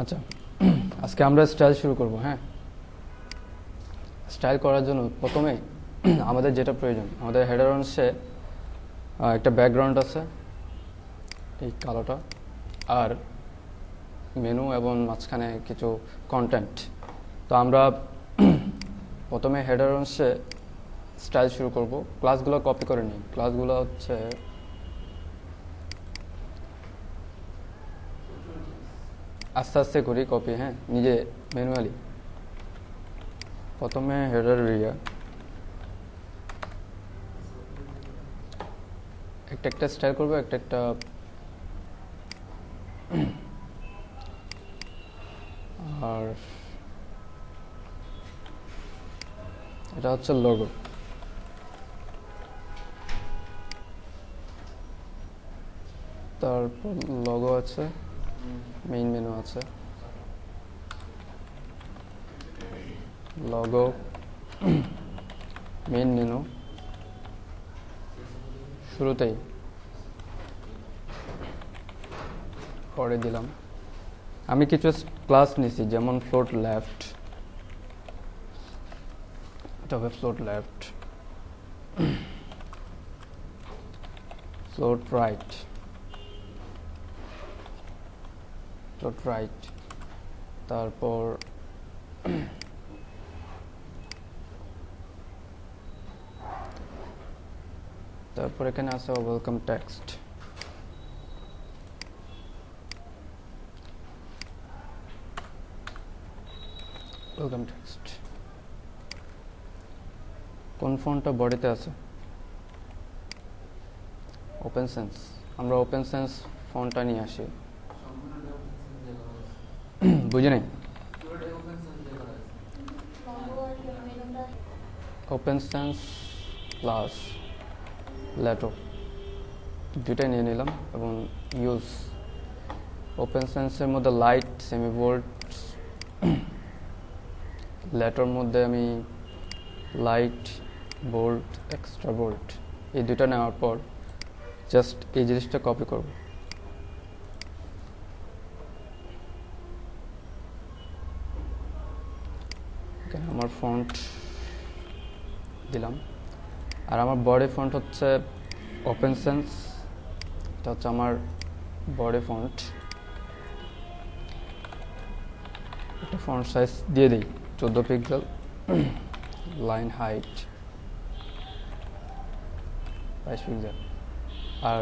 আচ্ছা, আজকে আমরা স্টাইল শুরু করব। হ্যাঁ, স্টাইল করার জন্য প্রথমে আমাদের যেটা প্রয়োজন, আমাদের হেডার অংশে একটা ব্যাকগ্রাউন্ড আছে, এই কালোটা, আর মেনু এবং মাঝখানে কিছু কন্টেন্ট। তো আমরা প্রথমে হেডার অংশে স্টাইল শুরু করব। ক্লাসগুলো কপি করে নিই। ক্লাসগুলো হচ্ছে আস্তে আস্তে করি কপি, হ্যাঁ, নিজে ম্যানুয়ালি। প্রথমে হেডার এরিয়া একটা একটা স্টাইল করবো, একটা একটা আর এটা হচ্ছে লোগো। তারপর লোগো আছে, মেইন মেনু আছে, লোগো, মেইন মেনু শুরুতেই পরে দিলাম। আমি কিছু ক্লাস নিছি, যেমন ফ্লোট লেফট, তবে float left, float right, float right, তারপর এখানে আছে ওয়েলকাম টেক্সট। ওয়েলকাম টেক্সট কোন ফন্টটা বডিতে আছে? Open sense. আমরা ওপেন সেন্স ফন্টটা নিয়ে আসি। বুঝি নাই? ওপেন সেন্স প্লাস লেটো দুইটাই নিয়ে নিলাম এবং ইউজ। ওপেন সেন্সের মধ্যে লাইট, সেমি বোল্ড, লেটোর মধ্যে আমি লাইট, বোল্ড, এক্সট্রা বোল্ড, এই দুটো নেওয়ার পর জাস্ট এই জিনিসটা কপি করব। এখানে আমার ফন্ট দিলাম, আর আমার বডি ফন্ট হচ্ছে ওপেন সেন্স। এটা হচ্ছে আমার বডি ফন্ট। একটা ফন্ট সাইজ দিয়ে দিই 14 পিক্সেল, লাইন হাইট 22 পিক্সেল। আর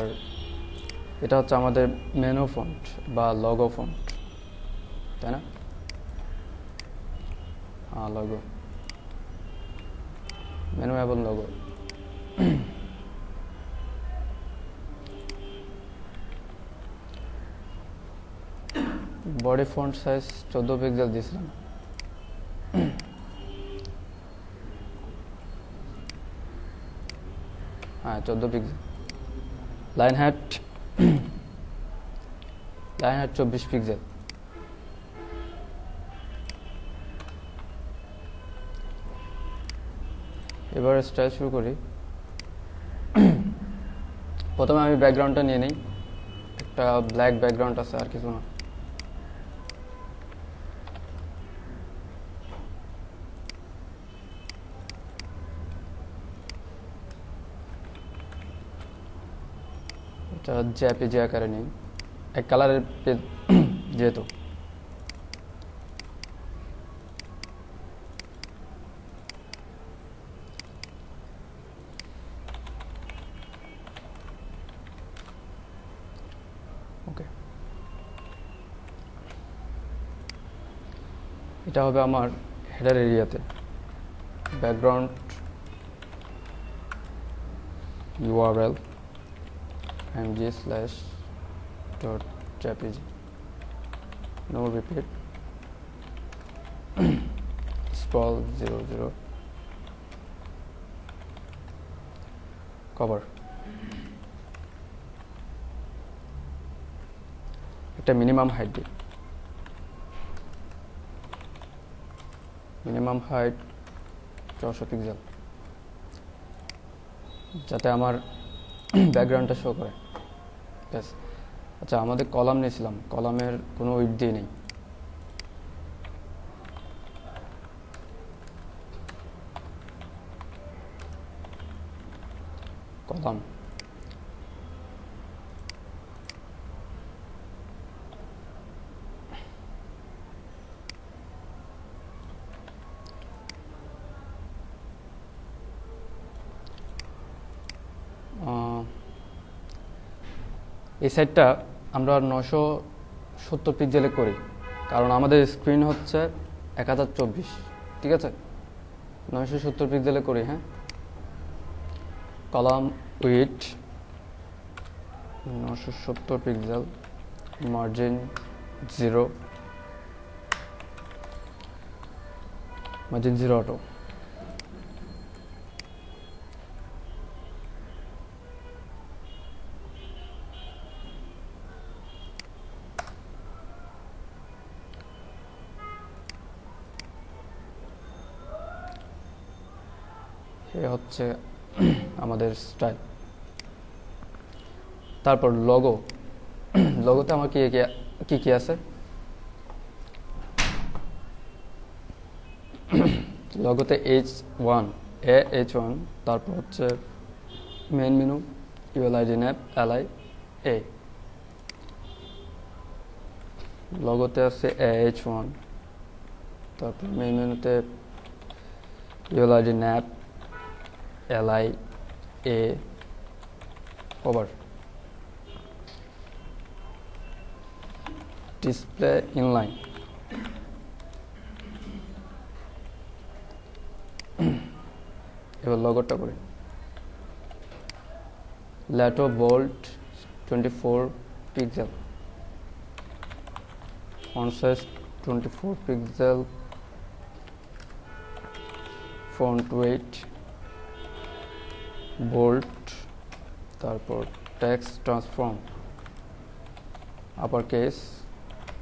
এটা হচ্ছে আমাদের মেনু ফন্ট বা লোগো ফন্ট, তাই না? হ্যাঁ, লোগো, মেনু এবং logo. Body font size 14 pixel দিয়েছিলাম। হ্যাঁ, 14 পিক্সেল। Line height 24 pixel. এবার স্টাইল শুরু করি। প্রথমে আমি ব্যাকগ্রাউন্ডটা নিয়ে নিই। একটা ব্ল্যাক ব্যাকগ্রাউন্ড আছে, আর কিছু না। এটা জেপিজি আকারে নিই, এক কালারের যেহেতু। ওকে, এটা হবে আমার হেডার এরিয়াতে। Background URL mg/.jpg, no repeat, scroll 00, cover। একটা মিনিমাম হাইট দিই। মিনিমাম হাইট 400 পিক্সেল, যাতে আমার ব্যাকগ্রাউন্ডটা শো করে। আচ্ছা, আমাদের কলাম নিয়েছিলাম, কলামের কোনো উইডথ দিয়ে নেই। কলাম, এই সাইডটা আমরা 970 পিক্সেলে করি, কারণ আমাদের স্ক্রিন হচ্ছে 1024, ঠিক আছে? 970 পিক্সেলে করি। হ্যাঁ, column with 970 pixel, margin 0, margin 0 auto. এ হচ্ছে আমাদের স্টাইল। তারপর লোগো, লোগোতে আমার কি কি আছে? লোগোতে H1, H1, তারপর হচ্ছে main menu, ULID nav, LI A। লোগোতে আছে H1, তারপর মেন মেনুতে ULID nav, LI A, over. Display inline, এবার লগটা করি। Lato bold 24 pixel, font size 24 pixel, font weight bold, তারপর টেক্সট ট্রান্সফর্ম আপার কেস,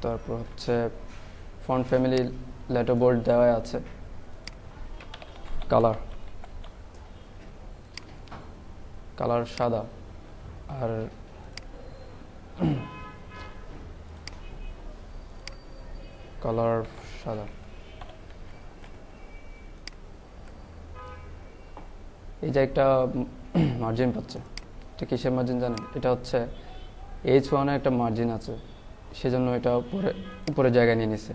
তারপর হচ্ছে ফন্ট ফ্যামিলি লেটো বোল্ড দেওয়া আছে। কালার, কালার সাদা, আর কালার সাদা। এই যে একটা মার্জিন পাচ্ছে, এটা কিসের মার্জিন জানেন? এটা হচ্ছে H1 এর একটা মার্জিন আছে, সেজন্য এটা উপরে জায়গা নিয়ে নিছে।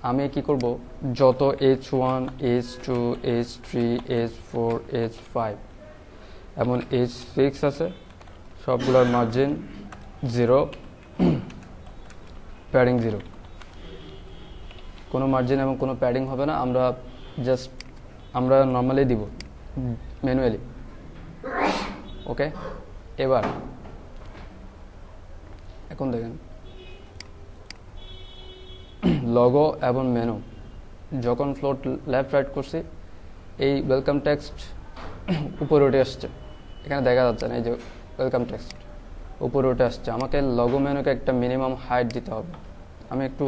আমি কি করব, যত H1, H2, H3, H4, H5 এমন H6 আছে, সবগুলোর মার্জিন 0, প্যাডিং 0, কোনো মার্জিন এবং কোনো প্যাডিং হবে না। আমরা নর্মালি দিব, ম্যানুয়ালি। ওকে, এবার এখন দেখেন লোগো এবং মেনু, যখন ফ্লোট লেফট রাইট করছি, এই ওয়েলকাম টেক্সট উপরে উঠে আসছে, এখানে দেখা যাচ্ছে না, এই যে ওয়েলকাম টেক্সট উপরে উঠে আসছে। আমাকে লোগো মেনুকে একটা মিনিমাম হাইট দিতে হবে। আমি একটু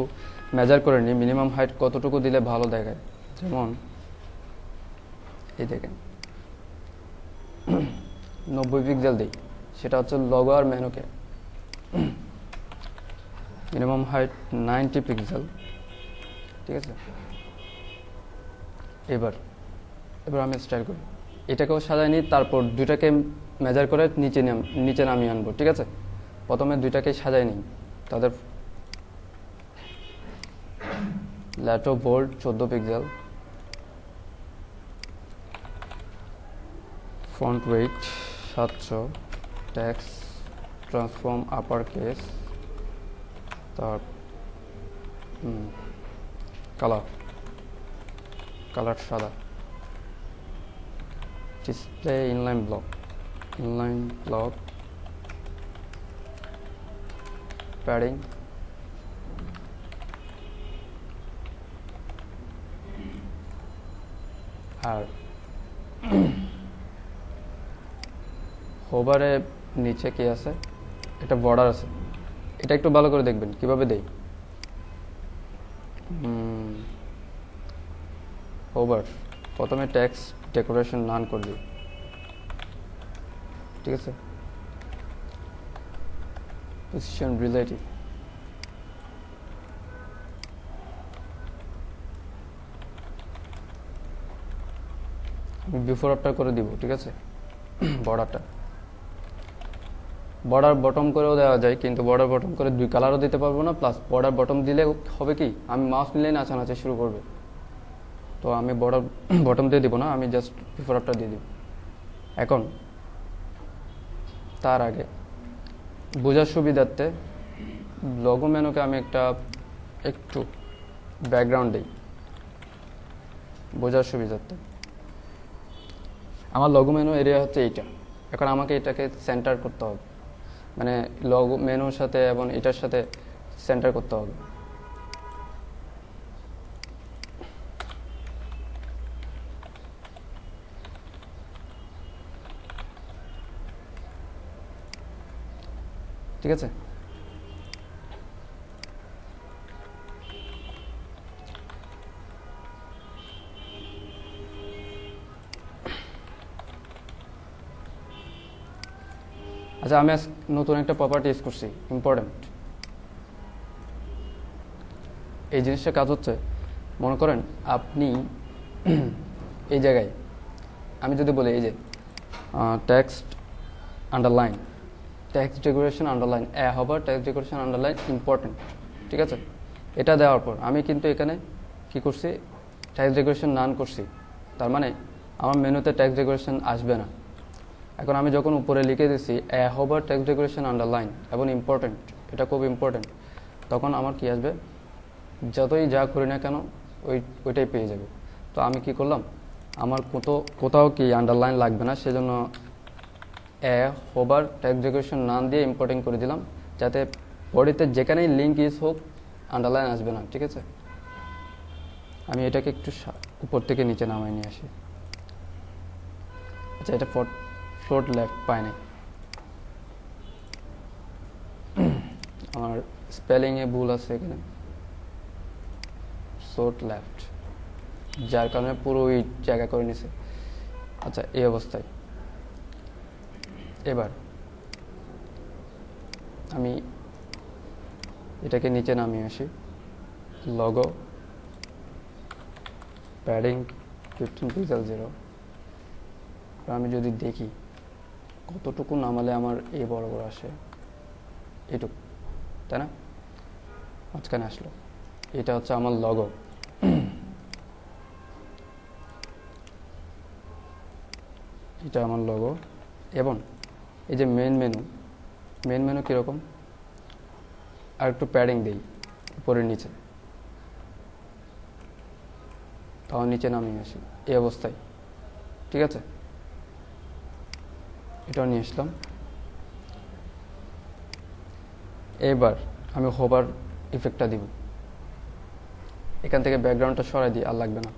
মেজার করে নিই মিনিমাম হাইট কতটুকু দিলে ভালো দেখায়। যেমন এই দেখেন 90 পিক্সেল দিই, সেটা হচ্ছে লোগো আর মেনুকে। মিনিমাম হাইট 90 পিক্সেল, ঠিক আছে? এবার আমি স্টাইল করি, এটাকেও সাজাই নিই, তারপর দুইটাকে মেজার করে নিচে নামিয়ে আনবো, ঠিক আছে? প্রথমে দুইটাকে সাজাই নিই, তাদের Lato bold 14 pixel, font weight 700, text transform upper case, তার কালার সাদা, ডিসপ্লে ইনলাইন ব্লক, প্যাডিং আর হোভারে নিচে কি আছে, এটা বর্ডার আছে। এটা একটু ভালো করে দেখবেন কিভাবে দেই। হোভার প্রথমে টেক্সট ডেকোরেশন নান করে দিই, ঠিক আছে? পজিশন রিলেটিভ, আমি বিফোর আফটার করে দিব, ঠিক আছে? বর্ডারটা বর্ডার বটম করেও দেওয়া যায়, কিন্তু বর্ডার বটম করে 2 কালারও দিতে পারবো না, প্লাস বর্ডার বটম দিলে হবে কি আমি মাউস নিলেই নাচানাচি শুরু করবে। তো আমি বর্ডার বটম দিয়ে দিব না, আমি জাস্ট বিফোর আফটার দিয়ে দিব। এখন তার আগে বোঝার সুবিধার্থে লোগো মেনুকে আমি একটু ব্যাকগ্রাউন্ড দিই বোঝার সুবিধার্থে। আমার লোগো মেনু এরিয়া হচ্ছে এইটা। এখন আমাকে এটাকে সেন্টার করতে হবে, মানে লোগো মেনুর সাথে এবং এটার সাথে সেন্টার করতে হবে। ঠিক আছে, আচ্ছা আমি নতুন একটা প্রপার্টি ইউজ করছি, ইম্পর্টেন্ট। এই জিনিসটা কাজ হচ্ছে, মনে করেন আপনি এই জায়গায় আমি যদি বলি এই যে text underline, text decoration underline হবার টেক্সট ডেকোরেশন আন্ডারলাইন ইম্পর্টেন্ট, ঠিক আছে। এটা দেওয়ার পর আমি কিন্তু এখানে কি করছি, টেক্সট ডেকোরেশন নান করছি। তার মানে আমার মেনুতে টেক্সট ডেকোরেশন আসবে না। এখন আমি যখন উপরে লিখে দিচ্ছি হবার টেক্সট ডেকোরেশন আন্ডারলাইন এবং ইম্পর্টেন্ট, এটা খুব ইম্পর্টেন্ট, তখন আমার কি আসবে, যতই যা করি না কেন ওইটাই পেয়ে যাবে। তো আমি কি করলাম, আমার কোথাও কি আন্ডারলাইন লাগবে না, সেজন্য হোবার টেক্সট ডেকোরেশন নাম দিয়ে ইম্পোর্টিং করে দিলাম, যাতে বডিতে যেখানেই লিঙ্ক ইউজ হোক আন্ডারলাইন আসবে না, ঠিক আছে। আমি এটাকে একটু উপর থেকে নিচে নামাই নিয়ে আসি। আচ্ছা, এটা ফ্লোট লেফট পায়নি, আমার স্পেলিংয়ে ভুল আছে এখানে, ফ্লোট লেফট, যার কারণে পুরো ওই জায়গা করে নিছে। আচ্ছা, এই অবস্থায় এবার আমি এটাকে নিচে নামিয়ে আসি, লোগো প্যাডিং 15 পিক্সেল 0। আমি যদি দেখি কতটুকু নামালে আমার এই বড় বড় আসে, এইটুকু, তাই না, মাঝখানে আসলো। এটা হচ্ছে আমার লোগো। এটা আমার লোগো। এবং এই যে মেন মেনু কীরকম, আর একটু প্যাডিং দিই উপরের নিচে, তাও নিচে নামিয়ে আসি এই অবস্থায়, ঠিক আছে। এটাও নিয়ে আসলাম। এবার আমি হোভার ইফেক্টটা দিব, এখান থেকে ব্যাকগ্রাউন্ডটা সরাই দিই, আর লাগবে না।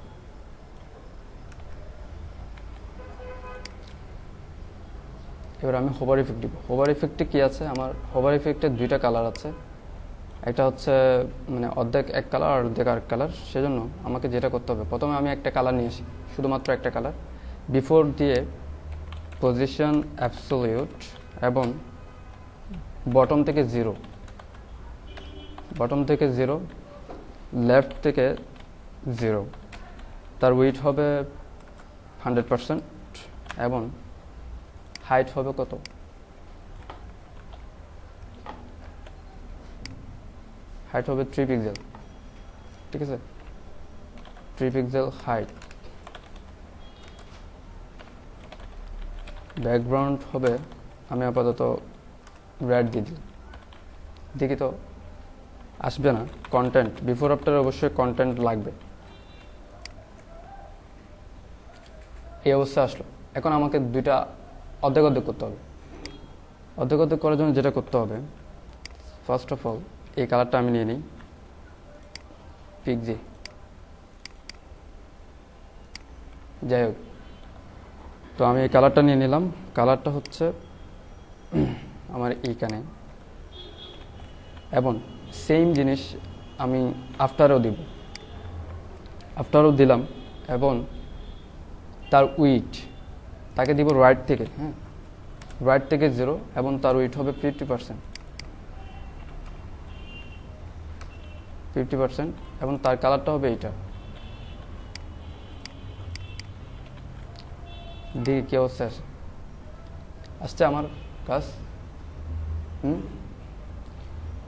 এবার আমি হোভার ইফেক্ট দিব। হোভার ইফেক্টে কি আছে, আমার হোভার ইফেক্টের 2টা কালার আছে, একটা হচ্ছে মানে অর্ধেক এক কালার আর অর্ধেক আরেক কালার। সেজন্য আমাকে যেটা করতে হবে, প্রথমে আমি একটা কালার নিয়ে আসি, শুধুমাত্র একটা কালার, বিফোর দিয়ে পজিশন অ্যাবসোলিউট এবং বটম থেকে 0, লেফট থেকে 0, তার উইডথ হবে 100% এবং হাইট হবে কত, হাইট হবে 3 পিক্সেল, ঠিক আছে, 3 পিক্সেল হাইট। ব্যাকগ্রাউন্ড হবে, আমি আপাতত রেড দিয়ে দিই, দেখি তো আসবে না। কন্টেন্ট বিফোর আফটার অবশ্যই কন্টেন্ট লাগবে, এই অবস্থা আসলো। এখন আমাকে 2টা অর্ধেক করতে হবে। অর্ধেক করার জন্য যেটা করতে হবে, ফার্স্ট অফ অল এই কালারটা আমি নিয়ে নিই, পিকজি, যাই হোক। তো আমি এই কালারটা নিয়ে নিলাম, কালারটা হচ্ছে আমার এইখানে, এবং সেম জিনিস আমি আফটারও দিলাম, এবং তার উইথ তাকে দিব রাইট থেকে, হ্যাঁ, রাইট থেকে 0, এবং তার উইথ হবে 50%, এবং তার কালারটা হবে এইটা। দেখি কি অবস্থা আসছে আমার কাজ।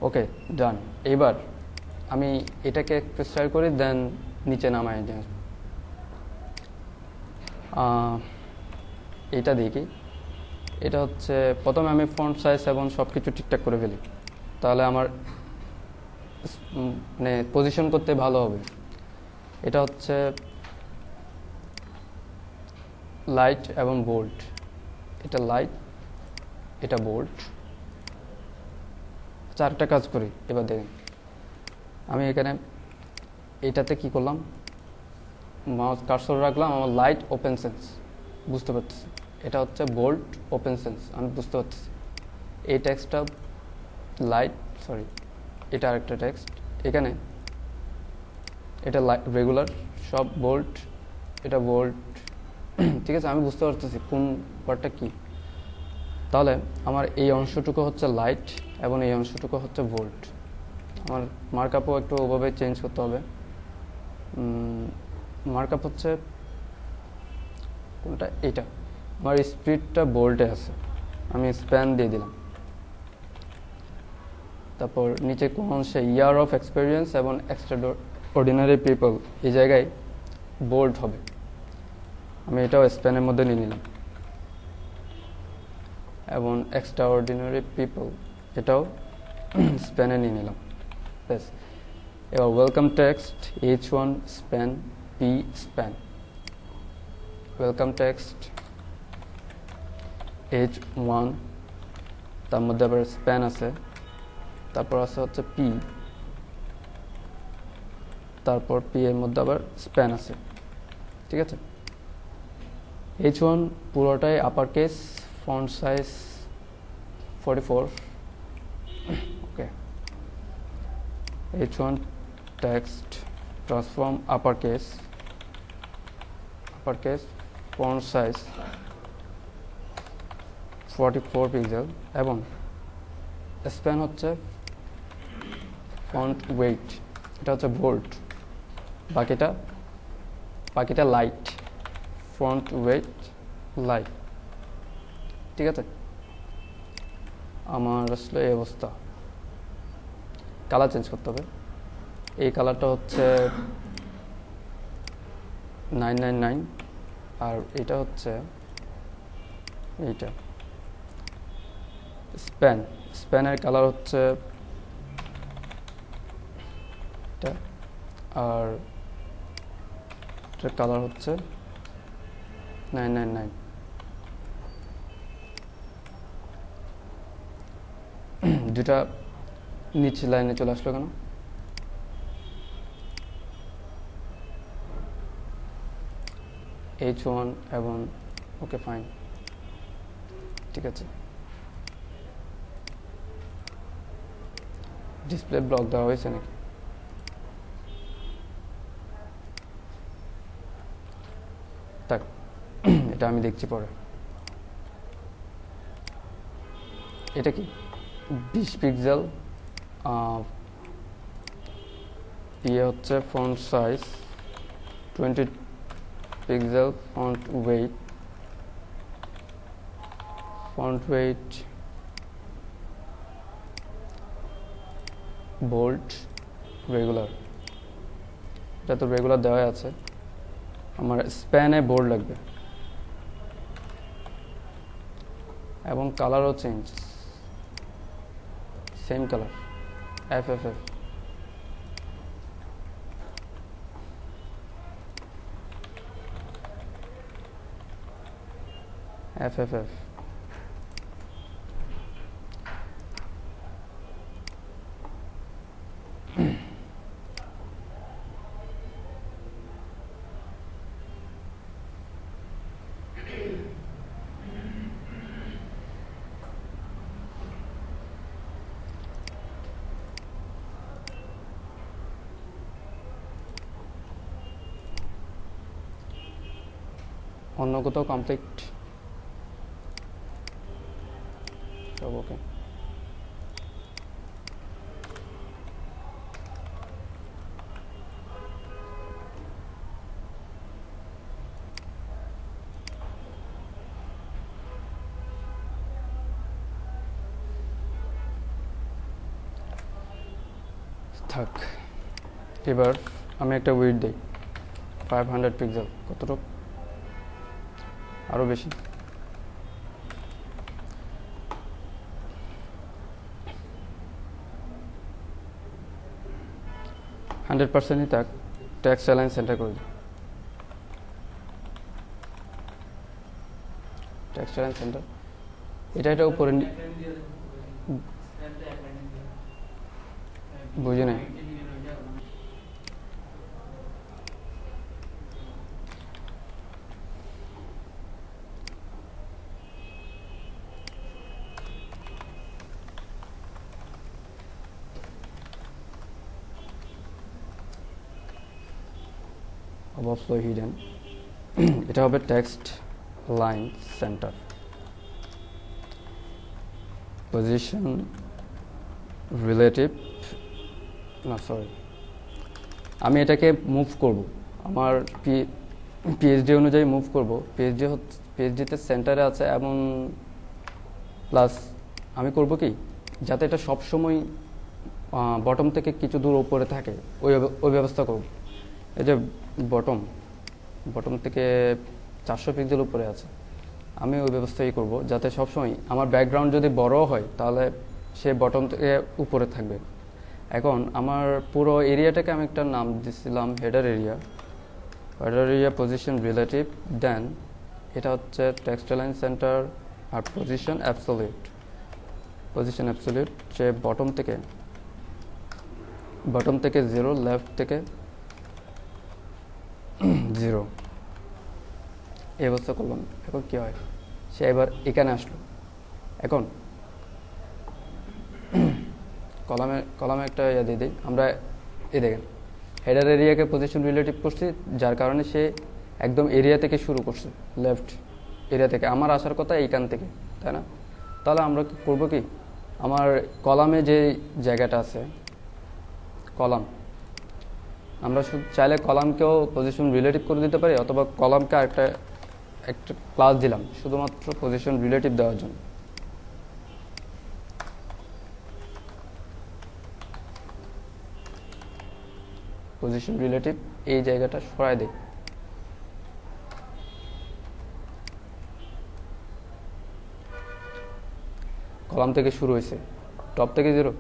ওকে, ডান। এবার আমি এটাকে একটু স্টাইল করি, দেন নিচে নামাই দিয়ে আসবো। এটা দেখি, এটা হচ্ছে প্রথমে আমি ফন্ট সাইজ এবং সব কিছু ঠিকঠাক করে ফেলি, তাহলে আমার মানে পজিশন করতে ভালো হবে। এটা হচ্ছে লাইট এবং বোল্ড, এটা লাইট, এটা বোল্ড। চারটা কাজ করি। এবার দেখেন, আমি এখানে এটাতে কি করলাম, মাউস কার্সর রাখলাম, আমার লাইট ওপেন সেন্স বুঝতে পারতেছি। এটা হচ্ছে বোল্ড ওপেন সেন্স, আমি বুঝতে পারতেছি। এই টেক্সটটা লাইট, সরি এটা আরেকটা টেক্সট, এখানে এটা রেগুলার, সব বোল্ড, এটা বোল্ড। ঠিক আছে, আমি বুঝতে পারতেছি কোন পার্টটা কি। তাহলে আমার এই অংশটুকু হচ্ছে লাইট এবং এই অংশটুকু হচ্ছে বোল্ড। আমার মার্কআপও একটু ওভাবে চেঞ্জ করতে হবে। মার্কআপ হচ্ছে কোনটা, এটা। আমার স্পিডটা বোল্ডে আছে, আমি স্প্যান দিয়ে দিলাম। তারপর নিচে কোন অংশে ইয়ার অফ এক্সপিরিয়েন্স এবং এক্সট্রা অর্ডিনারি পিপল, এই জায়গায় বোল্ড হবে, আমি এটাও স্প্যানের মধ্যে নিয়ে নিলাম। এবং এক্সট্রা অর্ডিনারি পিপল, এটাও স্প্যানে নিয়ে নিলাম। ব্যাস, এবার welcome text H1 span P span, welcome text H1, তার মধ্যে আবার স্প্যান আছে, তারপর আছে হচ্ছে P, তারপর P এর মধ্যে আবার স্প্যান আছে। ঠিক আছে, H1 পুরোটাই আপার কেস, ফন্ট সাইজ 44। ওকে, H1 text transform uppercase, font size 44 pixel এবং স্প্যান হচ্ছে ফন্ট ওয়েট, এটা হচ্ছে বোল্ড, বাকিটা লাইট, ফন্ট ওয়েট লাইট। ঠিক আছে, আমার আসলে এই অবস্থা। কালার চেঞ্জ করতে হবে। এই কালারটা হচ্ছে 999 আর এটা হচ্ছে এইটা। স্প্যানের কালার হচ্ছে এটা, আর এটার কালার হচ্ছে 999। দুটা নিচে লাইনে চলে আসলো কেন? H1 এবং ওকে ফাইন, ঠিক আছে। ডিসপ্লে ব্লক দেওয়া হয়েছে নাকি? থাক, এটা আমি দেখছি পরে। এটা কি 20 পিক্সেল, ইয়ে হচ্ছে font size 20 pixel, font weight bold regular, এটা তো রেগুলার দেওয়াই আছে। আমার স্প্যানে বোল্ড লাগবে এবং কালারও চেঞ্জ, সেম কালার FFF। অন্য কোথাও কমপ্লিট সব ওকে। থাক। এবার আমি একটা উইডথ দিই 500 পিক্সেল। কতটুকু? আরও বেশি। হান্ড্রেড পার্সেন্টই থাক। টেক্সট অ্যালাইন সেন্টার করে দিই। টেক্সট অ্যালাইন সেন্টার এটা উপরে বুঝি নাই। ওভারফ্লো হিডেন এটা হবে text line centre. Position relative না সরি, আমি এটাকে মুভ করব আমার পিএইচডি অনুযায়ী মুভ করব। পিএইচডিতে সেন্টারে আছে এমন, প্লাস আমি করব কি যাতে এটা সবসময় বটম থেকে কিছু দূর উপরে থাকে ওই ব্যবস্থা করব। এই যে বটম থেকে 400 পিক্সেল উপরে আছে, আমি ওই ব্যবস্থাই করব যাতে সবসময় আমার ব্যাকগ্রাউন্ড যদি বড় হয় তাহলে সে বটম থেকে উপরে থাকবে। এখন আমার পুরো এরিয়াটাকে আমি একটা নাম দিয়েছিলাম হেডার এরিয়া পজিশন রিলেটিভ, দেন এটা হচ্ছে টেক্সট অ্যালাইন সেন্টার আর পজিশন অ্যাবসলিউট সে বটম থেকে 0, লেফট থেকে 0 এই অবস্থা করলাম। এখন কি হয়, সে এবার এখানে আসলো। এখন কলামে একটা ইয়ে দিয়ে দিই আমরা। দেখেন হেডার এরিয়াকে পজিশন রিলেটিভ করছি, যার কারণে সে একদম এরিয়া থেকে শুরু করছে, লেফট এরিয়া থেকে। আমার আসার কথা এইখান থেকে, তাই না? তাহলে আমরা করবো কি, আমার কলামে যে জায়গাটা আছে কলাম, আমরা চাইলে কলামকেও পজিশন রিলেটিভ করে দিতে পারি, অথবা কলামকে একটা ক্লাস দিলাম শুধুমাত্র পজিশন রিলেটিভ দেওয়ার জন্য। পজিশন রিলেটিভ এই জায়গাটা সরাই দেই। কলাম থেকে শুরু হয়েছে, টপ থেকে 0,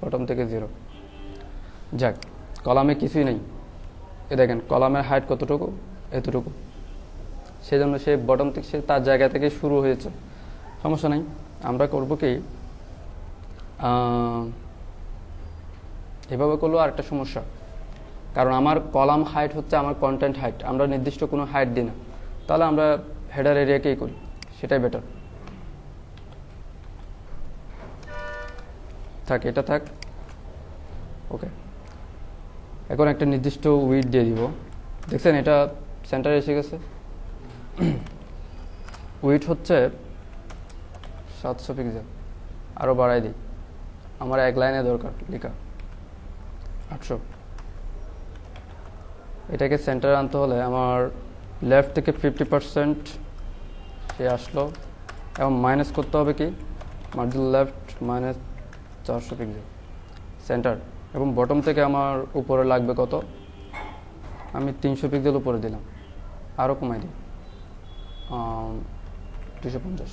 বটম থেকে 0। যাক, কলামে কিছুই নেই। দেখেন কলামের হাইট কতটুকু, এতটুকু। সেজন্য সে বটম থেকে সে তার জায়গা থেকে শুরু হয়েছে, সমস্যা নেই। আমরা করব কি, এভাবে করলেও আরেকটা সমস্যা, কারণ আমার কলাম হাইট হচ্ছে আমার কন্টেন্ট হাইট, আমরা নির্দিষ্ট কোনো হাইট দিই না। তাহলে আমরা হেডার এরিয়াকেই করি, সেটাই বেটার। থাক, এটা থাক। ওকে, এখন একটা নির্দিষ্ট উইডথ দিয়ে দিব। দেখছেন এটা সেন্টারে এসে গেছে। উইডথ হচ্ছে 700 পিক্সেল। আরও বাড়াই দিই, আমার এক লাইনে দরকার লেখা 800। এটাকে সেন্টারে আনতে হলে আমার লেফট থেকে 50% সে আসলো, এবং মাইনাস করতে হবে কি, margin left minus 400 pixel centre. এবং বটম থেকে আমার উপরে লাগবে কত, আমি 300 পিক্সেল উপরে দিলাম, আরও কমাই দিই 250।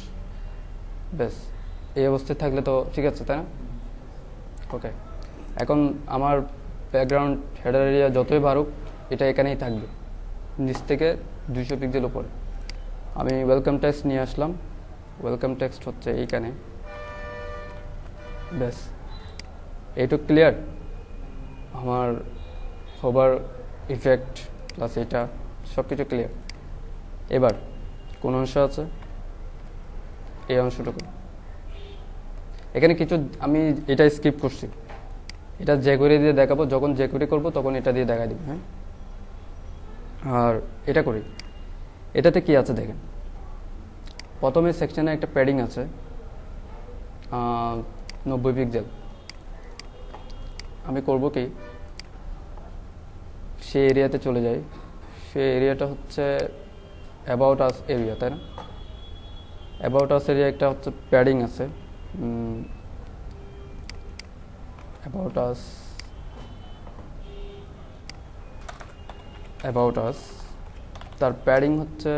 বেশ, এই অবস্থায় থাকলে তো ঠিক আছে, তাই না? ওকে, এখন আমার ব্যাকগ্রাউন্ড হেডার এরিয়া যতই বাড়ুক এটা এখানেই থাকবে, নিচ থেকে 200 পিক্সেল উপরে। আমি ওয়েলকাম টেক্সট নিয়ে আসলাম, ওয়েলকাম টেক্সট হচ্ছে এইখানে। ব্যাস, এইটুকু ক্লিয়ার। আমার হোভার ইফেক্ট প্লাস এটা সব কিছু ক্লিয়ার। এবার কোন অংশ আছে, এই অংশটুকু। এখানে কিছু আমি এটা স্কিপ করছি, এটা জেকুয়েরি দিয়ে দেখাবো, যখন জেকুয়েরি করবো তখন এটা দিয়ে দেখা দিব। হ্যাঁ, আর এটা করি। এটাতে কি আছে দেখেন, প্রথমে সেকশনে একটা প্যাডিং আছে 90 পিক্সেল। আমি করব কি, সে এরিয়াতে চলে যাই। সে এরিয়াটা হচ্ছে অ্যাবাউট আস এরিয়া, তাই না? অ্যাবাউট আস এরিয়া একটা হচ্ছে প্যাডিং আছে অ্যাবাউট আস তার প্যাডিং হচ্ছে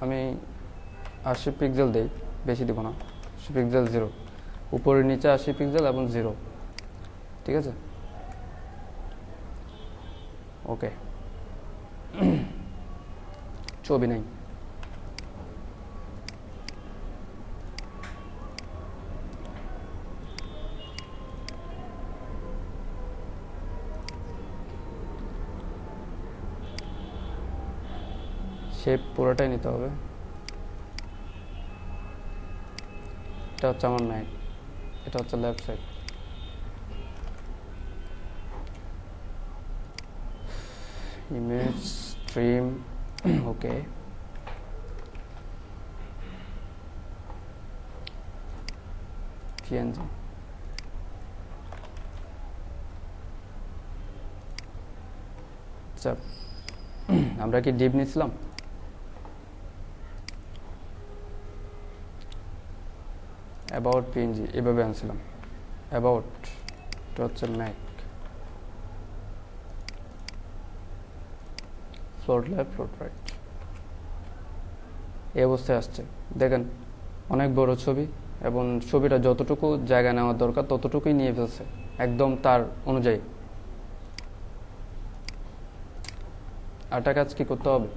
আমি 80 পিক্সেল দেই, বেশি দিব না, 80 পিক্সেল 0, উপরে নিচে 80 পিক্সেল এবং 0, ঠিক আছে? ওকে, ছবি নেই। শেপ পুরোটাই নিতে হবে। এটা হচ্ছে আমার ম্যাক, এটা হচ্ছে লেফট সাইড। ইমেজ স্ট্রিম, ওকে, পিএনজি। আচ্ছা, আমরা কি ডিপ নিছিলাম? অ্যাবাউট পিএনজি এভাবে আনছিলাম। অ্যাবাউট, এটা হচ্ছে Mac, float left float right, এই অবস্থায় আসছে। দেখেন অনেক বড় ছবি এবং ছবিটা যতটুকু জায়গা নেওয়ার দরকার ততটুকুই নিয়ে ফেলছে, একদম তার অনুযায়ী। আরেকটা কাজ কি করতে হবে,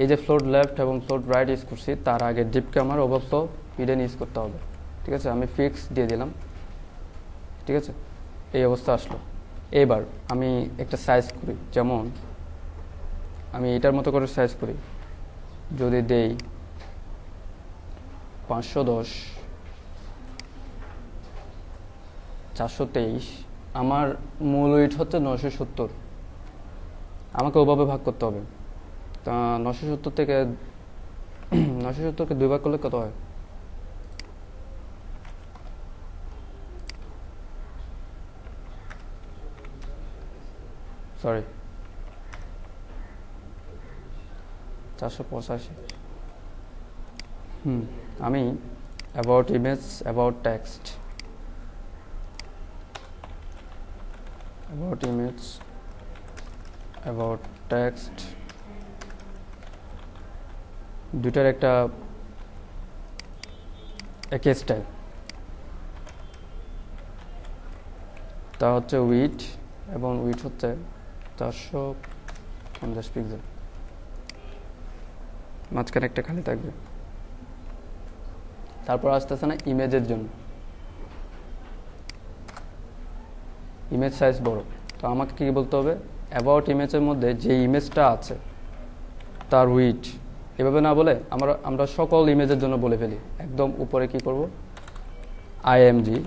এই যে ফ্লোট লেফট এবং ফ্লোট রাইট ইউজ করছি, তার আগে ডিপকে আমার ওভারফ্লো হিডেন ইউজ করতে হবে, ঠিক আছে? আমি ফিক্স দিয়ে দিলাম, ঠিক আছে? এই অবস্থা আসলো। এবার আমি একটা সাইজ করি, যেমন আমি এটার মতো করে সাইজ করি, যদি দেই 510 423, আমার মূল উইডথ হচ্ছে 970, আমাকে ওভাবে ভাগ করতে হবে। তা 970কে 2 ভাগ করলে কত হয়? সরি, 485। আমি about image, about text, about image, about text, দুটার একটা একই স্টাইল। তা হচ্ছে উইড, এবং উইড হচ্ছে 450 পিক্সেল, মাঝখানে একটা খালি থাকবে। তারপর আসতেছে না ইমেজের জন্য, ইমেজ সাইজ বড়, তো আমাকে কি বলতে হবে, অ্যাবাউট ইমেজের মধ্যে যে ইমেজটা আছে তার উইড, এভাবে না বলে আমরা সকল ইমেজের জন্য বলে ফেলি। একদম উপরে কি করব, আইএমজি,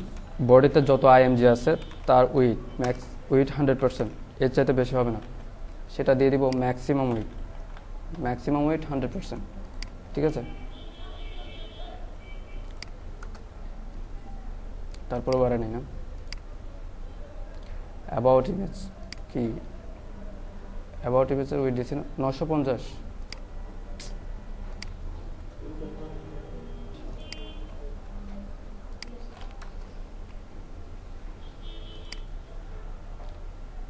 বডিতে যত আইএমজি আছে তার উইড, ম্যাক্স উইড 100%, এর চাইতে বেশি হবে না, সেটা দিয়ে দিব ম্যাক্সিমাম উইড, ম্যাক্সিমাম উইড 100%, ঠিক আছে? তারপরে বাড়ে নেই না। অ্যাবাউট ইমেজ কি, অ্যাবাউট ইমেজের উইড দিয়েছি না 950,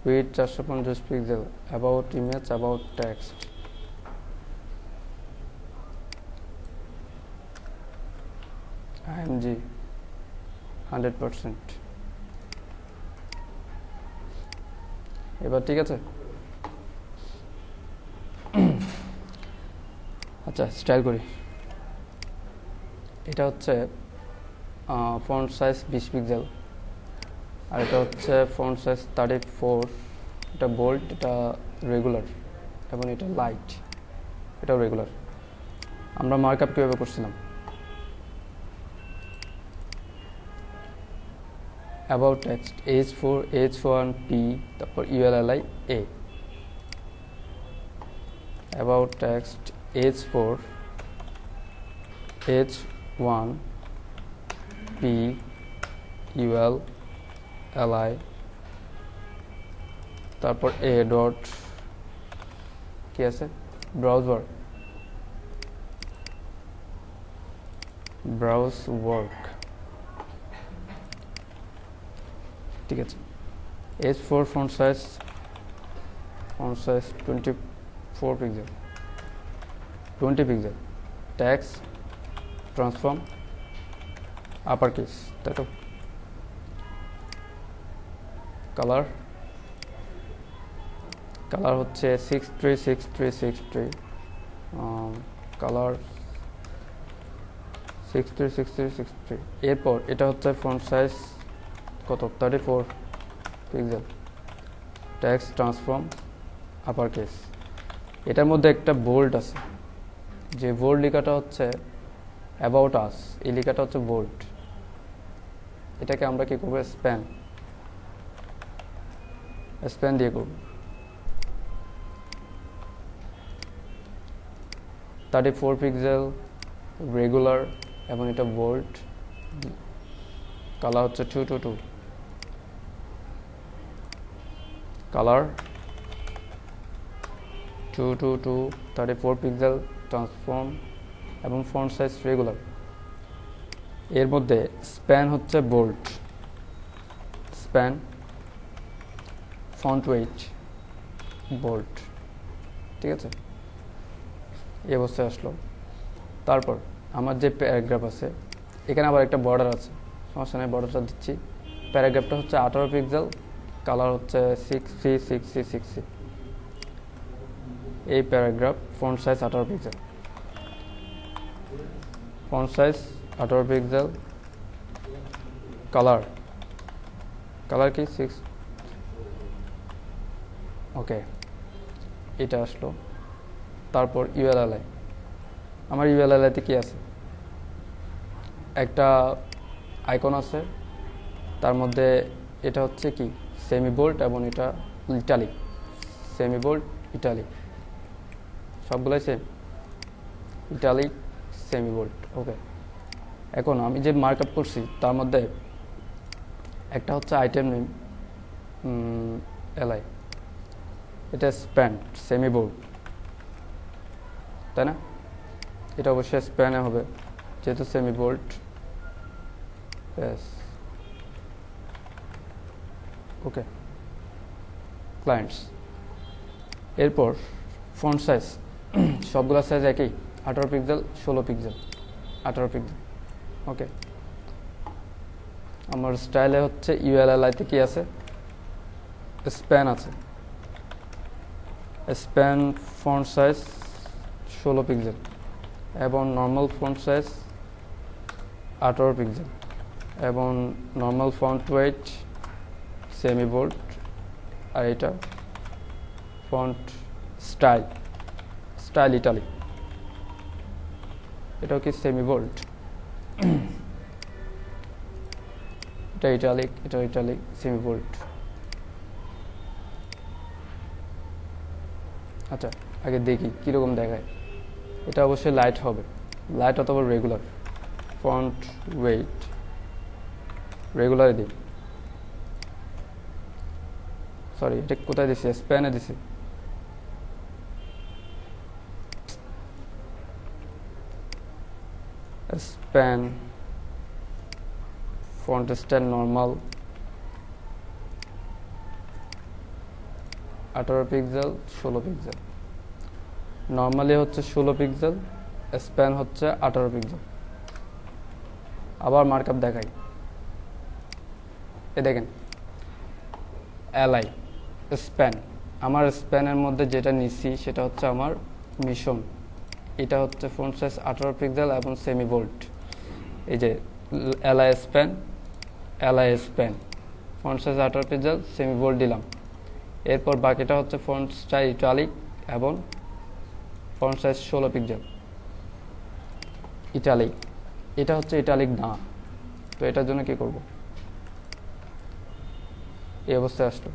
weed 450 pixel, about image, about text, IMG 100%। এবার ঠিক আছে? আচ্ছা, স্টাইল করি। এটা হচ্ছে ফন্ট সাইজ 20 পিক্সেল, আর এটা হচ্ছে ফন্ট সাইজ 34, এটা বোল্ড, এটা রেগুলার, এবং এটা লাইট, এটাও রেগুলার। আমরা মার্কআপ কীভাবে করছিলাম, অ্যাবাউট টেক্সট H4 H1P, তারপর ULLI A, about text H4 H1P ULLI, তারপর A ডট কি আছে, ব্রাউজার, ব্রাউজ ওয়ার্ক, ঠিক আছে। H4 font size 24 pixel, 20 pixel. Text transform upper case, তাই তো। কালার হচ্ছে 636363, কালার 636363। এরপর এটা হচ্ছে ফন্ট সাইজ কত, 34 pixel. Text transform upper case. এটার মধ্যে একটা বোল্ড আছে, যে বোল্ড লেখাটা হচ্ছে অ্যাবাউট আস, এই লেখাটা হচ্ছে বোল্ড। এটাকে আমরা কি করবো, স্প্যান দিয়ে করব। 34 পিক্সেল, রেগুলার, এবং এটা বোল্ড। কালার হচ্ছে 222। কালার 222, 34 পিক্সেল, ট্রান্সফর্ম এবং ফন্ট সাইজ রেগুলার। এর মধ্যে স্প্যান হচ্ছে bold, span font weight bold, ঠিক আছে। এই অবস্থায় আসলো। তারপর আমার যে প্যারাগ্রাফ আছে, এখানে আবার একটা বর্ডার আছে, সমস্যা নেই, বর্ডারটা দিচ্ছি। প্যারাগ্রাফটা হচ্ছে 18 পিক্সেল, কালার হচ্ছে 6C6C6C। এই paragraph, font size 18 pixel, font size 18 pixel. Colour কি 6, ওকে, এটা আসলো। তারপর ইউএলএলআই, আমার ইউএলএলআইতে কি আছে, একটা আইকন আছে, তার মধ্যে এটা হচ্ছে কি সেমি বোল্ড এবং এটা ইটালিক, সেমি বোল্ড ইটালিক, সবগুলোই সেম, ইটালিক সেমি বোল্ড, ওকে। এখন আমি যে মার্কআপ করছি তার মধ্যে একটা হচ্ছে আইটেম নেম এলআই, এটা স্প্যান সেমি বোল্ড, তাই না? এটা অবশ্যই স্প্যানে হবে যেহেতু সেমি বোল্ড। ওকে, ক্লায়েন্টস। এরপর ফন্ট সাইজ, সবগুলো সাইজ একই, 18 পিক্সেল, 16 পিক্সেল, 18 পিক্সেল, ওকে। আমার স্টাইলে হচ্ছে ইউএলএলআইতে কি আছে, স্প্যান আছে, স্প্যান ফন্ট সাইজ 16 পিক্সেল এবং নর্মাল ফন্ট সাইজ 18 পিক্সেল এবং normal font weight semi bold. আর এটা ফন্ট স্টাইল ইটালিক, এটাও কি সেমি বোল্ড। এটা ইটালিক সেমি বোল্ড। আচ্ছা, আগে দেখি কীরকম দেখায়। এটা অবশ্যই লাইট হবে, লাইট অথবা রেগুলার। ফন্ট ওয়েট রেগুলারে দিই, সরি এটা কোথায় দিছি, স্প্যানে দিছি। Span font style normal 18 pixel, 16 pixel. Normally হচ্ছে 16 পিক্সেল, স্প্যান হচ্ছে 18 পিক্সেল। আবার মার্কআপ দেখাই, এ দেখেন এলআই স্প্যান। আমার স্প্যানের মধ্যে যেটা নিচ্ছি সেটা হচ্ছে আমার মিশন, এটা হচ্ছে ফন্ট সাইজ 18 পিক্সেল এবং সেমি বোল্ড। এই যে LI span font size 18 pixel, semi bold দিলাম। এরপর বাকিটা হচ্ছে ফন্ট স্টাইল ইটালিক এবং ফন্ট সাইজ 16 পিক্সেল ইটালিক। এটা হচ্ছে ইটালিক না, তো এটার জন্য কি করব, এই অবস্থায় আসলো।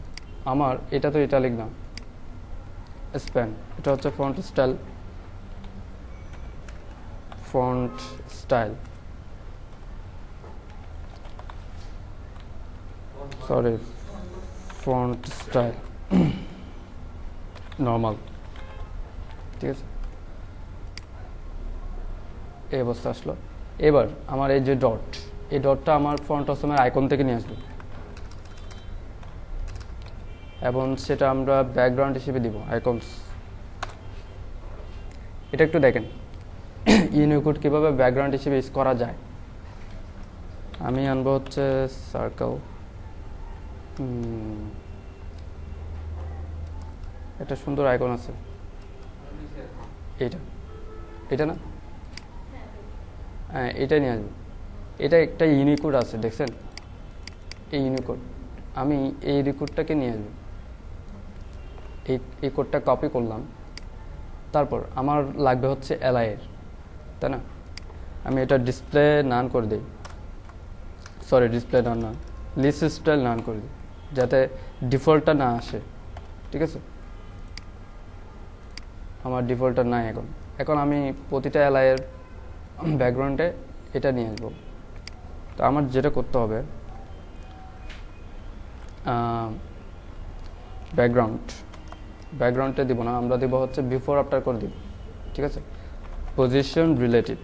আমার এটা তো ইটালিক না, স্প্যান, এটা হচ্ছে font style sorry font style normal, ঠিক আছে। এই অবস্থা আসলো। এবার আমার এই যে ডট, এই ডটটা আমার ফন্ট অসমের আইকন থেকে নিয়ে আসবে। এবং সেটা আমরা ব্যাকগ্রাউন্ড হিসেবে দিব আইকনস। এটা একটু দেখেন ইউনিকোড কীভাবে ব্যাকগ্রাউন্ড হিসেবে ইউজ করা যায়। আমি আনবো হচ্ছে সার্কেল, একটা সুন্দর আইকন আছে, এটা না, হ্যাঁ এটাই নিয়ে আসবো। এটা একটা ইউনিকোড আছে দেখছেন, এই ইউনিকোড আমি এই রিকোডটাকে নিয়ে আসবো, এই কোডটা কপি করলাম। তারপর আমার লাগবে হচ্ছে এলআই এর, তাই না? আমি এটা ডিসপ্লে নান করে দিই, সরি ডিসপ্লে নান না, লিস্ট স্টাইল নান করে দিই, যাতে ডিফল্টটা না আসে। ঠিক আছে, আমার ডিফল্টটা নাই এখন আমি প্রতিটা এলআই এর ব্যাকগ্রাউন্ডে এটা নিয়ে আসবো। তো আমার যেটা করতে হবে, ব্যাকগ্রাউন্ডে দিব না, আমরা দিব হচ্ছে বিফোর আফটার করে দিব। ঠিক আছে, পজিশন রিলেটিভ,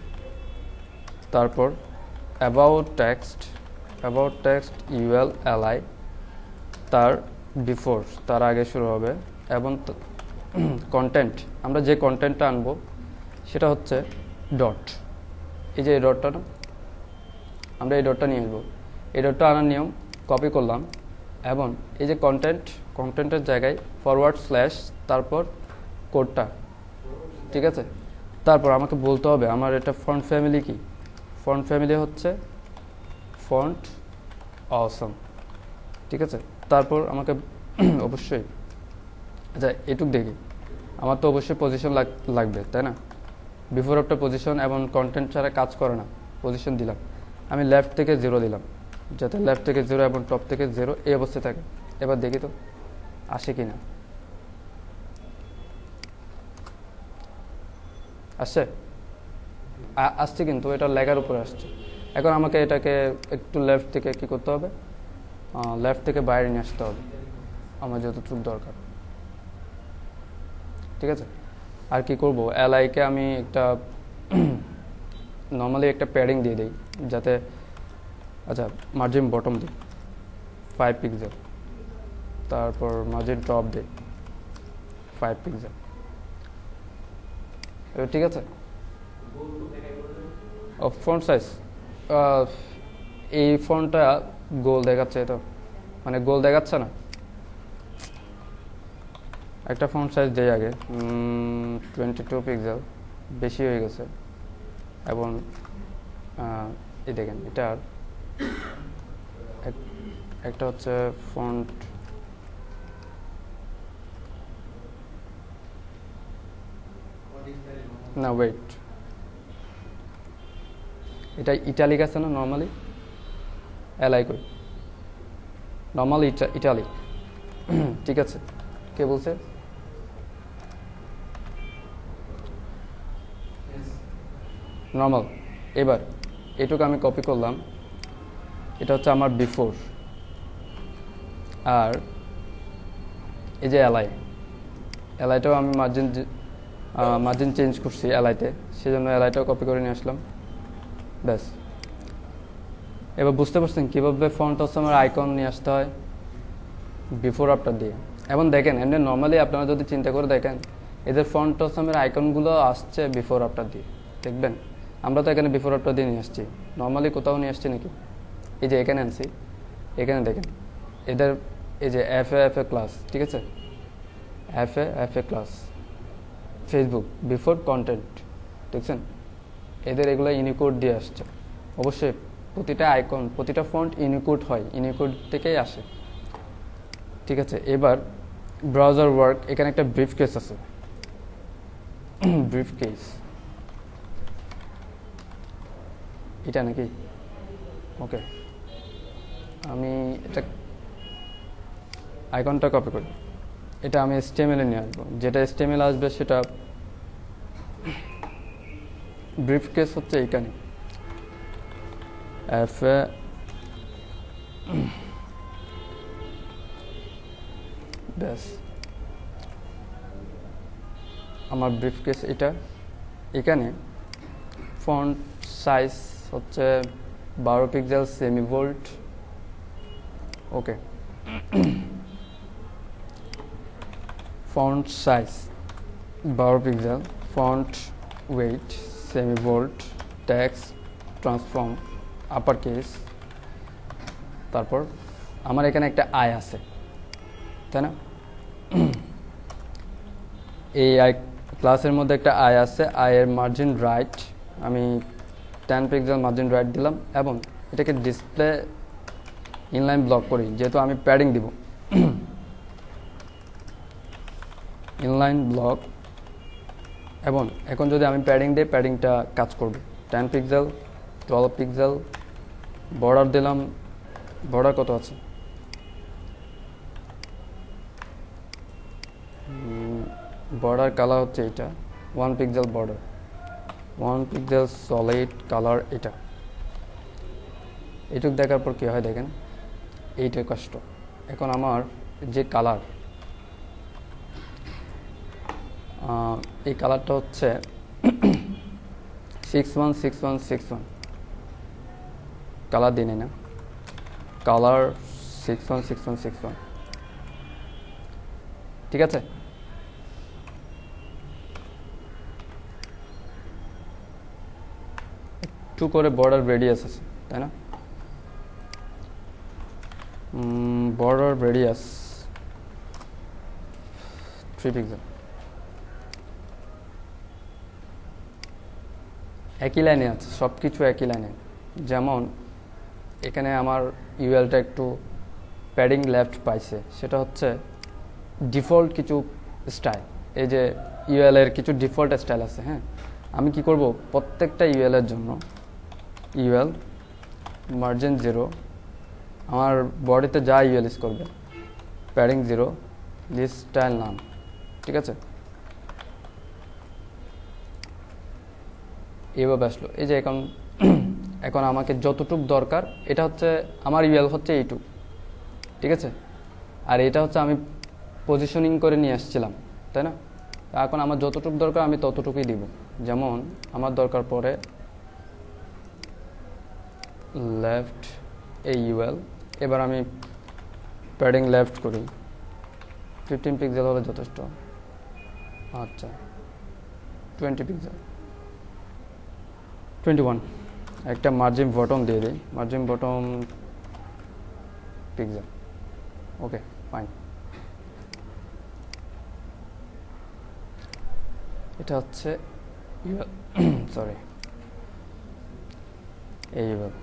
তারপর অ্যাবাউট টেক্সট ইউএল এলআই, তার বিফোর, তার আগে শুরু হবে, এবং কন্টেন্ট, আমরা যে কন্টেন্টটা আনবো সেটা হচ্ছে ডট, এই যে এই ডটটা না, আমরা এই ডটটা নিয়ে আসবো। এই ডটটা আনার নিয়ম, কপি করলাম এবং এই যে কন্টেন্টের জায়গায় ফরওয়ার্ড স্ল্যাশ, তারপর কোডটা। ঠিক আছে, তারপর আমাকে বলতে হবে আমার এটা ফন্ট ফ্যামিলি কি। ফন্ট ফ্যামিলি হচ্ছে ফন্ট অসম। ঠিক আছে, তারপর আমাকে অবশ্যই, আচ্ছা এটুক দেখি, আমার তো অবশ্যই পজিশন লাগবে, তাই না? বিফোর আফটার পজিশন এবং কন্টেন্ট ছাড়া কাজ করে না। পজিশন দিলাম, আমি লেফট থেকে 0 দিলাম, যাতে লেফট থেকে 0 এবং টপ থেকে 0 এই অবস্থায় থাকে। এবার দেখি তো আসে কি না, আসছে কিন্তু এটা লেখার উপরে আসছে। এখন আমাকে এটাকে একটু লেফট থেকে কি করতে হবে, লেফট থেকে বাইরে নিয়ে আসতে হবে আমার যতটুকু দরকার। ঠিক আছে, আর কি করব, এলআইকে আমি একটা নর্মালি একটা প্যাডিং দিয়ে দিই, যাতে, আচ্ছা মার্জিন বটম দিই 5 পিক্সেল, তারপর মার্জিন টপ দিই 5 পিক্সেল। ঠিক আছে, ফন্ট সাইজ, এই ফন্টটা গোল দেখাচ্ছে, তো মানে গোল দেখাচ্ছে না, একটা ফন্ট সাইজ দেই আগে, 22 পিক্সেল, বেশি হয়ে গেছে। এবং এই দেখেন এটার একটা হচ্ছে ফন্ট, না ওয়েট, এটা ইটালিক আছে না নর্মালি, এলআই কই নর্মালি ইটালিক। ঠিক আছে, কে বলছে? নর্মাল। এবার এটুকু আমি কপি করলাম, এটা হচ্ছে আমার বিফোর, আর এই যে এলআইটাও আমি মার্জিন চেঞ্জ করছি এলআইতে, সেজন্য এলআইটাও কপি করে নিয়ে আসলাম। ব্যাস, এবার বুঝতে পারছেন কীভাবে ফন্ট অসমের আইকন নিয়ে আসতে হয় বিফোর আফটার দিয়ে। এবং দেখেন এমনি নর্মালি আপনারা যদি চিন্তা করে দেখেন, এদের ফন্ট অসমের আইকনগুলো আসছে বিফোর আফটার দিয়ে। দেখবেন আমরা তো এখানে বিফোর আফটার দিয়ে নিয়ে আসছি, নর্মালি কোথাও নিয়ে আসছি নাকি? এই যে এখানে আনছি, এখানে দেখেন এদের এই যে এফ এ ক্লাস, ঠিক আছে, এফ এ ক্লাস, ফেসবুক বিফোর কন্টেন্ট, দেখছেন এদের এগুলো ইউনিকোড দিয়ে আসছে। অবশ্যই প্রতিটা আইকন, প্রতিটা ফন্ট ইউনিকোড হয়, ইউনিকোড থেকেই আসে। ঠিক আছে, এবার ব্রাউজার ওয়ার্ক, এখানে একটা ব্রিফ কেস আছে, ব্রিফ কেস এটা নাকি, ওকে আমি এটা আইকনটা কপি করি, এটা আমি HTML এ নিয়ে আসবো, যেটা HTML আসবে সেটা ব্রিফ কেস হচ্ছে এইখানে, ব্যাস আমার ব্রিফ কেস এটা। এখানে ফন্ট সাইজ হচ্ছে 12 pixel semi bold, okay. Font size 12 pixel, font weight semi bold, text transform upper case. তারপর আমার এখানে একটা আই আছে, তাই না? এই আই ক্লাসের মধ্যে একটা আই আছে, আয়ের মার্জিন রাইট আমি 10 পিক্সেল মার্জিন রাইট দিলাম এবং এটাকে ডিসপ্লে ইনলাইন ব্লক করি, যেহেতু আমি প্যাডিং দিব। ইনলাইন ব্লক, এবং এখন যদি আমি প্যাডিং দিই প্যাডিংটা কাজ করবে। 10 পিক্সেল, 12 পিক্সেল, বর্ডার দিলাম। বর্ডার কত আছে? বর্ডার কালার হচ্ছে এটা, 1 pixel border, 1 pixel solid colour এটা। এটুক দেখার পর কী হয় দেখেন, এইটাই কষ্ট। এখন আমার যে কালার, এই কালারটা হচ্ছে 616161, কালার দিনে না, কালার 616161, ঠিক আছে? একটু করে বর্ডার রেডিয়াস আছে, তাই না? Border radius 3 pixel. একই লাইনে আছে, সব কিছু একই লাইনে। যেমন এখানে আমার ইউএলটা একটু প্যাডিং লেফট পাইছে, সেটা হচ্ছে ডিফল্ট কিছু স্টাইল। এই যে ইউএল এর কিছু ডিফল্ট স্টাইল আছে, হ্যাঁ। আমি কি করব, প্রত্যেকটা ইউএল এর জন্য ইউএল মার্জিন 0, আমার বডিতে যা ইউএল ইউজ করবে প্যাডিং 0, লিস্ট স্টাইল নাম, ঠিক আছে? এভাবে আসলো। এই যে এখন আমাকে যতটুক দরকার, এটা হচ্ছে আমার ইউএল হচ্ছে এইটুক, ঠিক আছে? আর এটা হচ্ছে আমি পজিশনিং করে নিয়ে আসছিলাম, তাই না? এখন আমার যতটুক দরকার আমি ততটুকুই দিব। যেমন আমার দরকার পড়ে লেফট এই ইউএল, এবার আমি প্যাডিং লেফট করি, 15 পিক্সেল হলে যথেষ্ট। আচ্ছা 20 পিক্সেল, 21। একটা মার্জিন বটম দিয়ে দিই, margin bottom pixel, okay fine. এটা হচ্ছে ইউএল, সরি এই ইউএল,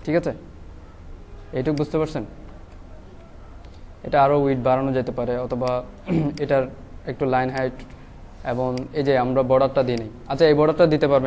ঠিক আছে? এইটুকু বুঝতে পারছেন? এটা আরও উইড বাড়ানো যেতে পারে, অথবা এটার একটু লাইন হাইট, এবং এই যে আমরা বর্ডারটা দিই নাই, আচ্ছা এই বর্ডারটা দিতে পারবেন।